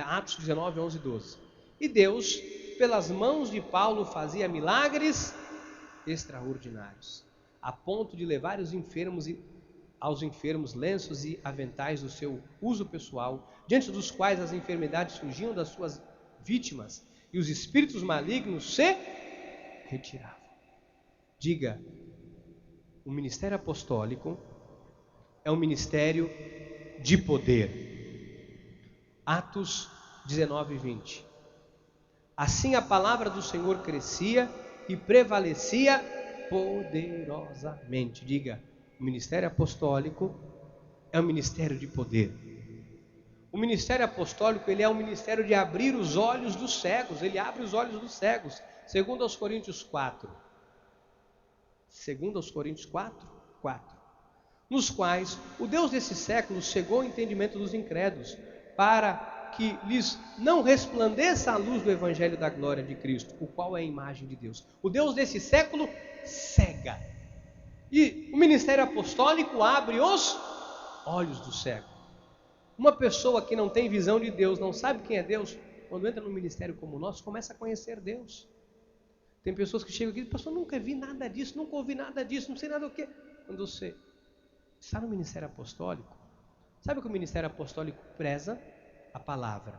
Speaker 1: Atos 19, 11 e 12. E Deus, pelas mãos de Paulo, fazia milagres extraordinários, a ponto de levar aos enfermos lenços e aventais do seu uso pessoal, diante dos quais as enfermidades fugiam das suas vítimas e os espíritos malignos se retiravam. Diga, o ministério apostólico é um ministério de poder. Atos 19 e 20. Assim a palavra do Senhor crescia e prevalecia poderosamente. Diga, o ministério apostólico é um ministério de poder. O ministério apostólico, ele é um ministério de abrir os olhos dos cegos. Ele abre os olhos dos cegos. Segundo aos Coríntios 4. Segundo aos Coríntios 4. Nos quais o Deus desse século cegou o entendimento dos incrédulos, para que lhes não resplandeça a luz do evangelho da glória de Cristo, o qual é a imagem de Deus. O Deus desse século cega. E o ministério apostólico abre os olhos do cego. Uma pessoa que não tem visão de Deus, não sabe quem é Deus, quando entra num ministério como o nosso, começa a conhecer Deus. Tem pessoas que chegam aqui e dizem, pastor, nunca vi nada disso, nunca ouvi nada disso, não sei nada do que. Quando você está no ministério apostólico, sabe o que o ministério apostólico preza? A palavra.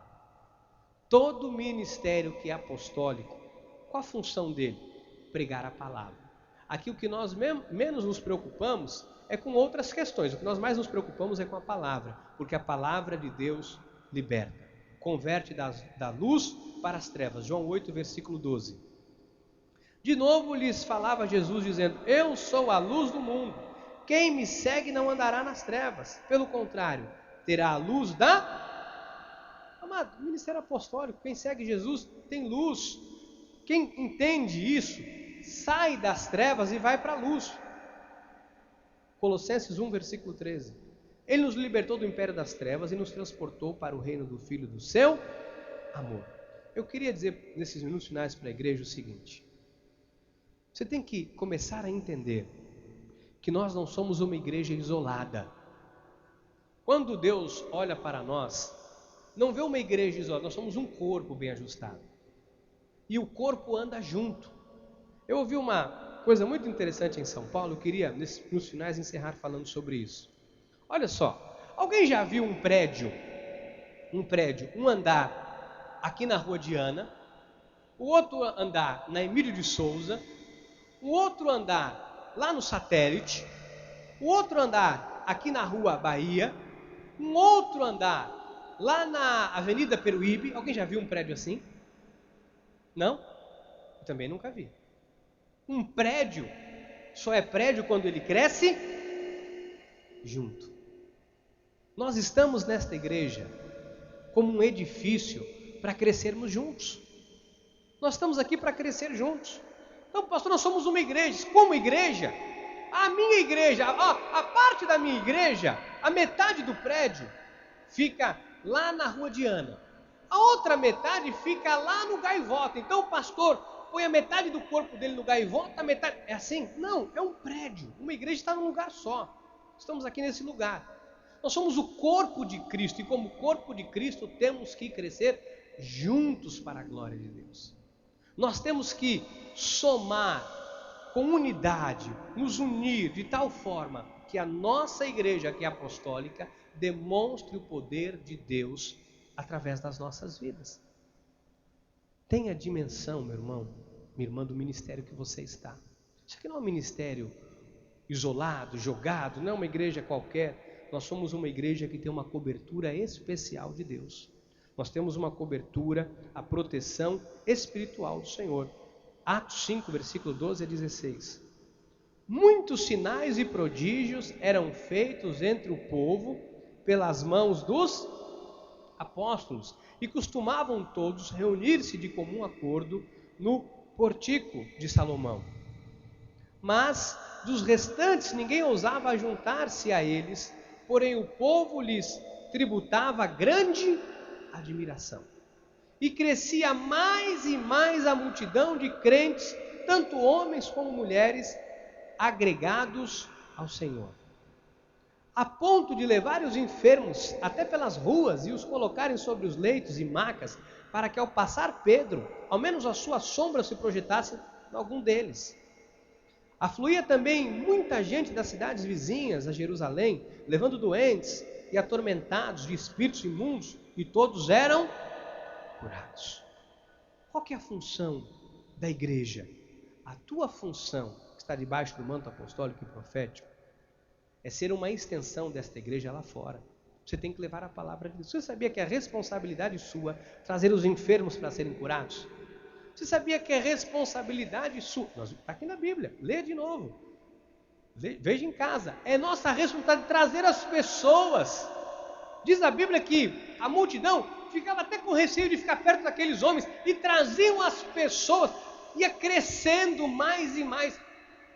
Speaker 1: Todo ministério que é apostólico, qual a função dele? Pregar a palavra. Aqui o que nós menos nos preocupamos é com outras questões. O que nós mais nos preocupamos é com a palavra, porque a palavra de Deus liberta, converte da luz para as trevas. João 8, versículo 12. De novo lhes falava Jesus dizendo, eu sou a luz do mundo, quem me segue não andará nas trevas, pelo contrário, terá a luz da... Amado, ministério apostólico, quem segue Jesus tem luz. Quem entende isso, sai das trevas e vai para a luz. Colossenses 1, versículo 13. Ele nos libertou do império das trevas e nos transportou para o reino do Filho do seu amor. Eu queria dizer nesses minutos finais para a igreja o seguinte. Você tem que começar a entender que nós não somos uma igreja isolada. Quando Deus olha para nós, não vê uma igreja isolada, nós somos um corpo bem ajustado. E o corpo anda junto. Eu ouvi uma coisa muito interessante em São Paulo, eu queria, nos finais, encerrar falando sobre isso. Olha só, alguém já viu um prédio, um andar aqui na Rua Diana, o outro andar na Emílio de Souza, um outro andar lá no Satélite, um outro andar aqui na Rua Bahia, um outro andar lá na Avenida Peruíbe? Alguém já viu um prédio assim? Não? Eu também nunca vi. Um prédio só é prédio quando ele cresce junto. Nós estamos nesta igreja como um edifício para crescermos juntos. Nós estamos aqui para crescer juntos. Então, pastor, nós somos uma igreja. Como igreja? A minha igreja, a parte da minha igreja, a metade do prédio fica lá na Rua Diana. A outra metade fica lá no Gaivota. Então o pastor põe a metade do corpo dele no Gaivota, a metade... É assim? Não, é um prédio. Uma igreja está num lugar só. Estamos aqui nesse lugar. Nós somos o corpo de Cristo. E como corpo de Cristo temos que crescer juntos para a glória de Deus. Nós temos que somar com unidade, nos unir de tal forma que a nossa igreja, que é apostólica, demonstre o poder de Deus através das nossas vidas. Tenha dimensão, meu irmão, minha irmã, do ministério que você está. Isso aqui não é um ministério isolado, jogado, não é uma igreja qualquer. Nós somos uma igreja que tem uma cobertura especial de Deus. Nós temos uma cobertura, a proteção espiritual do Senhor. Atos 5, versículo 12 a 16. Muitos sinais e prodígios eram feitos entre o povo pelas mãos dos apóstolos, e costumavam todos reunir-se de comum acordo no pórtico de Salomão. Mas dos restantes ninguém ousava juntar-se a eles, porém o povo lhes tributava grande admiração. E crescia mais e mais a multidão de crentes, tanto homens como mulheres, agregados ao Senhor, a ponto de levarem os enfermos até pelas ruas e os colocarem sobre os leitos e macas, para que ao passar Pedro, ao menos a sua sombra se projetasse em algum deles. Afluía também muita gente das cidades vizinhas a Jerusalém, levando doentes e atormentados de espíritos imundos, e todos eram curados. Qual que é a função da igreja? A tua função, que está debaixo do manto apostólico e profético, é ser uma extensão desta igreja lá fora. Você tem que levar a palavra de Deus. Você sabia que é responsabilidade sua trazer os enfermos para serem curados? Você sabia que é responsabilidade sua? Está aqui na Bíblia, lê de novo. Veja em casa. É nossa responsabilidade trazer as pessoas. Diz a Bíblia que a multidão ficava até com receio de ficar perto daqueles homens e traziam as pessoas. Ia crescendo mais e mais.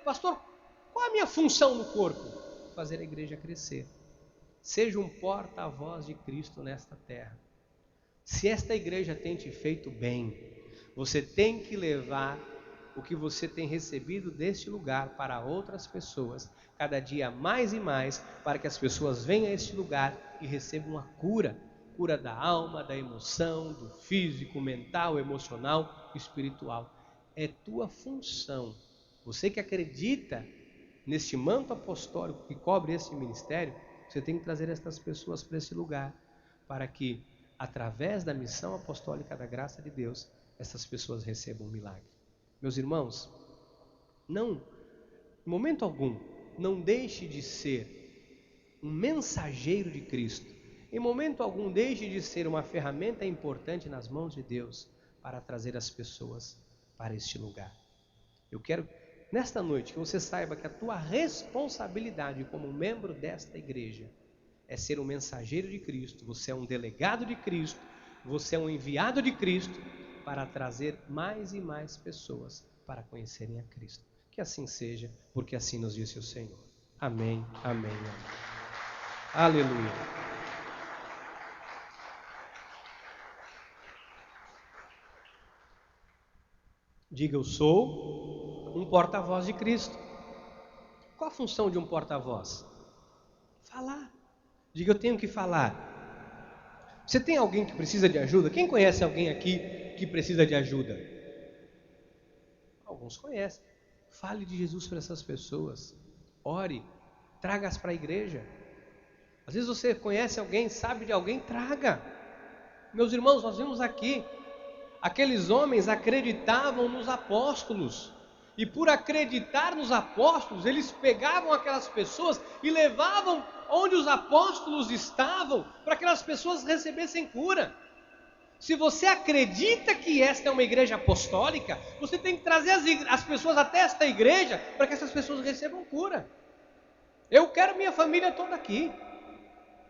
Speaker 1: Pastor, qual é a minha função no corpo? Fazer a igreja crescer. Seja um porta-voz de Cristo nesta terra. Se esta igreja tem te feito bem, você tem que levar o que você tem recebido deste lugar para outras pessoas, cada dia mais e mais, para que as pessoas venham a este lugar e recebam a cura da alma, da emoção, do físico, mental, emocional, espiritual. É tua função. Você que acredita neste manto apostólico que cobre esse ministério, você tem que trazer estas pessoas para esse lugar, para que, através da missão apostólica da graça de Deus, essas pessoas recebam um milagre. Meus irmãos, em momento algum, não deixe de ser um mensageiro de Cristo. Em momento algum, deixe de ser uma ferramenta importante nas mãos de Deus para trazer as pessoas para este lugar. Eu quero, nesta noite, que você saiba que a tua responsabilidade como membro desta igreja é ser um mensageiro de Cristo. Você é um delegado de Cristo, você é um enviado de Cristo para trazer mais e mais pessoas para conhecerem a Cristo. Que assim seja, porque assim nos disse o Senhor. Amém, amém, amém. Aleluia. Diga, eu sou um porta-voz de Cristo. Qual a função de um porta-voz? Falar. Diga, eu tenho que falar. Você tem alguém que precisa de ajuda? Quem conhece alguém aqui que precisa de ajuda? Alguns conhecem. Fale de Jesus para essas pessoas. Ore. Traga-as para a igreja. Às vezes você conhece alguém, sabe de alguém, traga. Meus irmãos, nós vimos aqui. Aqueles homens acreditavam nos apóstolos. E por acreditar nos apóstolos, eles pegavam aquelas pessoas e levavam onde os apóstolos estavam, para que aquelas pessoas recebessem cura. Se você acredita que esta é uma igreja apostólica, você tem que trazer as pessoas até esta igreja, para que essas pessoas recebam cura. Eu quero minha família toda aqui.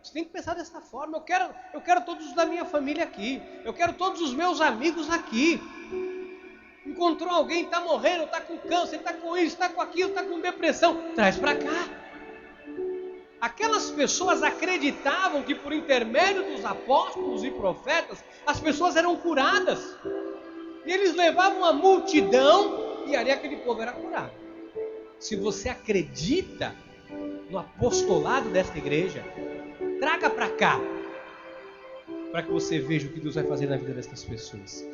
Speaker 1: Você tem que pensar desta forma. Eu quero todos da minha família aqui. Eu quero todos os meus amigos aqui. Encontrou alguém, está morrendo, está com câncer, está com isso, está com aquilo, está com depressão, traz para cá. Aquelas pessoas acreditavam que por intermédio dos apóstolos e profetas, as pessoas eram curadas. E eles levavam a multidão e ali aquele povo era curado. Se você acredita no apostolado desta igreja, traga para cá, para que você veja o que Deus vai fazer na vida destas pessoas.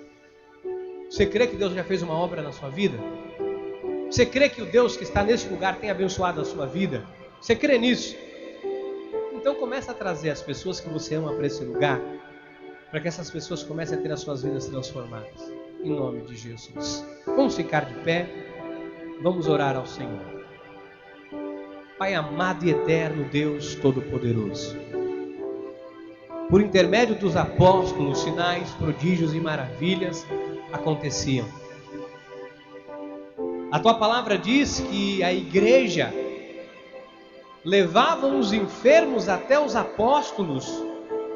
Speaker 1: Você crê que Deus já fez uma obra na sua vida? Você crê que o Deus que está nesse lugar tem abençoado a sua vida? Você crê nisso? Então começa a trazer as pessoas que você ama para esse lugar, para que essas pessoas comecem a ter as suas vidas transformadas. Em nome de Jesus. Vamos ficar de pé, vamos orar ao Senhor. Pai amado e eterno, Deus Todo-Poderoso, por intermédio dos apóstolos, sinais, prodígios e maravilhas aconteciam. A tua palavra diz que a igreja levava os enfermos até os apóstolos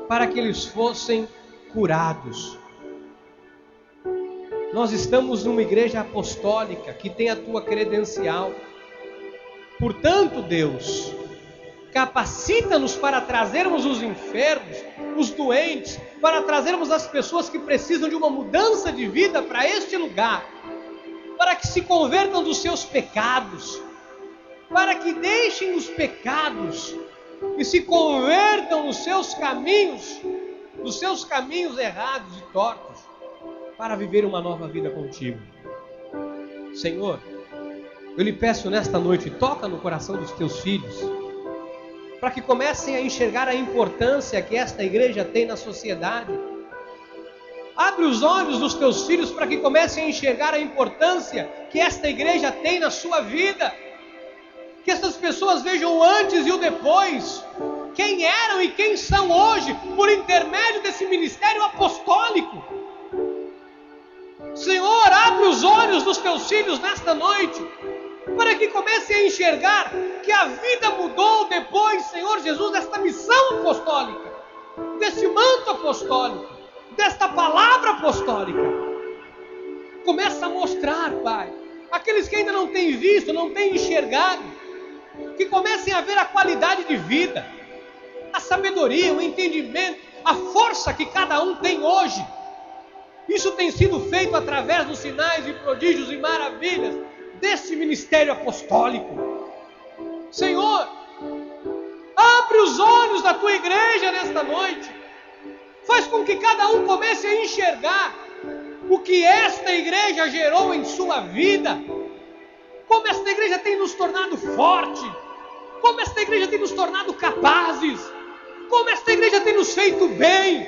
Speaker 1: para que eles fossem curados. Nós estamos numa igreja apostólica que tem a tua credencial. Portanto, Deus, capacita-nos para trazermos os enfermos, os doentes, para trazermos as pessoas que precisam de uma mudança de vida para este lugar, para que se convertam dos seus pecados, para que deixem os pecados e se convertam nos seus caminhos errados e tortos, para viver uma nova vida contigo. Senhor, eu lhe peço nesta noite, toca no coração dos teus filhos, para que comecem a enxergar a importância que esta igreja tem na sociedade. Abre os olhos dos teus filhos para que comecem a enxergar a importância que esta igreja tem na sua vida. Que essas pessoas vejam o antes e o depois, quem eram e quem são hoje, por intermédio desse ministério apostólico. Senhor, abre os olhos dos teus filhos nesta noite, para que comecem a enxergar que a vida mudou depois, Senhor Jesus, desta missão apostólica, desse manto apostólico, desta palavra apostólica. Começa a mostrar, Pai, aqueles que ainda não têm visto, não têm enxergado, que comecem a ver a qualidade de vida, a sabedoria, o entendimento, a força que cada um tem hoje. Isso tem sido feito através dos sinais e prodígios e maravilhas desse ministério apostólico. Senhor, abre os olhos da tua igreja nesta noite. Faz com que cada um comece a enxergar o que esta igreja gerou em sua vida. Como esta igreja tem nos tornado forte. Como esta igreja tem nos tornado capazes. Como esta igreja tem nos feito bem.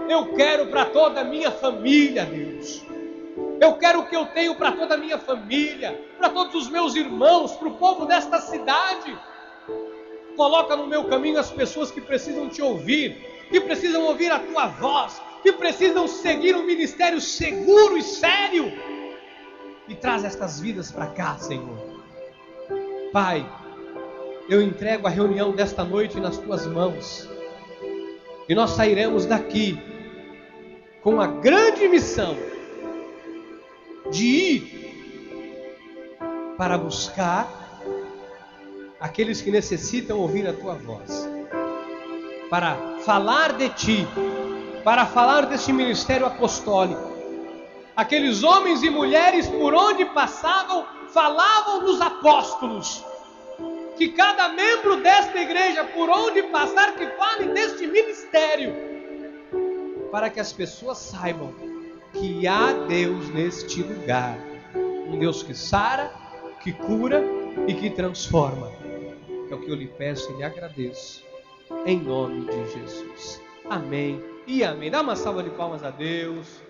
Speaker 1: Eu quero para toda a minha família, Deus. Eu quero o que eu tenho para toda a minha família, para todos os meus irmãos, para o povo desta cidade. Coloca no meu caminho as pessoas que precisam te ouvir, que precisam ouvir a tua voz, que precisam seguir um ministério seguro e sério. E traz estas vidas para cá, Senhor. Pai, eu entrego a reunião desta noite nas tuas mãos. E nós sairemos daqui com a grande missão de ir para buscar aqueles que necessitam ouvir a tua voz, para falar de ti, para falar deste ministério apostólico. Aqueles homens e mulheres por onde passavam, falavam dos apóstolos. Que cada membro desta igreja, por onde passar, que fale deste ministério, para que as pessoas saibam que há Deus neste lugar, um Deus que sara, que cura e que transforma. É o que eu lhe peço e lhe agradeço, em nome de Jesus. Amém e amém. Dá uma salva de palmas a Deus.